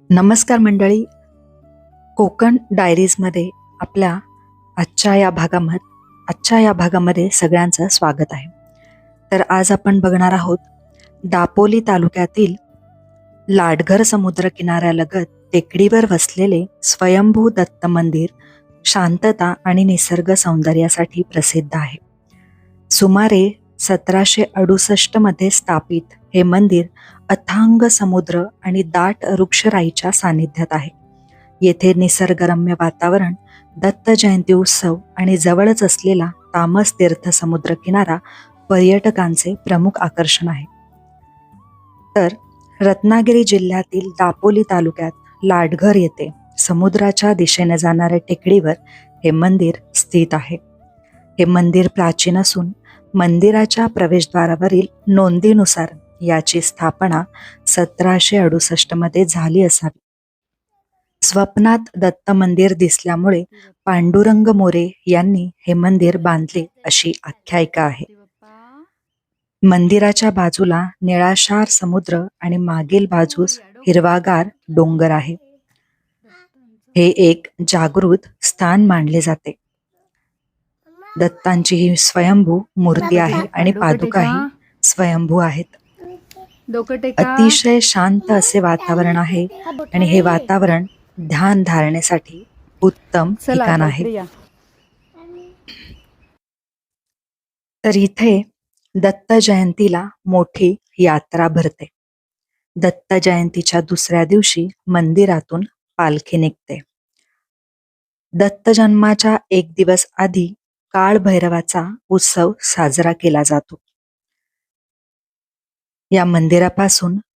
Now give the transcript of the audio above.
नमस्कार मंडळी. कोकण डायरीजमध्ये आपल्या आजच्या या भागामध्ये सगळ्यांचं स्वागत आहे. तर आज आपण बघणार आहोत दापोली तालुक्यातील लाडघर समुद्र किनाऱ्यालगत टेकडीवर वसलेले स्वयंभू दत्त मंदिर शांतता आणि निसर्ग सौंदर्यासाठी प्रसिद्ध आहे. सुमारे 1768 मध्ये स्थापित हे मंदिर अथांग समुद्र आणि दाट वृक्षराईच्या सानिध्यात आहे. येथे निसर्गरम्य वातावरण, दत्त जयंती उत्सव आणि जवळच असलेला तामस तीर्थ समुद्र किनारा पर्यटकांचे प्रमुख आकर्षण आहे. तर रत्नागिरी जिल्ह्यातील दापोली तालुक्यात लाडघर येथे समुद्राच्या दिशेने जाणाऱ्या टेकडीवर हे मंदिर स्थित आहे. हे मंदिर प्राचीन असून मंदिराच्या प्रवेशद्वारावरील नोंदीनुसार याची स्थापना 1768 मध्ये झाली असावी. स्वप्नात दत्त मंदिर दिसल्यामुळे पांडुरंग मोरे यांनी हे मंदिर बांधले अशी आख्यायिका आहे. मंदिराच्या बाजूला निळाशार समुद्र आणि मागील बाजूस हिरवागार डोंगर आहे. हे एक जागृत स्थान मानले जाते. दत्तांची ही स्वयंभू मूर्ती आहे आणि पादुकाही स्वयंभू आहेत. अतिशय शांत असे वातावरण आहे आणि हे वातावरण ध्यान धारणेसाठी उत्तम ठिकाण आहे. तर इथे दत्त जयंतीला मोठी यात्रा भरते. दत्त जयंतीच्या दुसऱ्या दिवशी मंदिरातून पालखी निघते. दत्त जन्माच्या एक दिवस आधी काळ भैरवाचा उत्सव साजरा केला जातो. या मंदिरापासून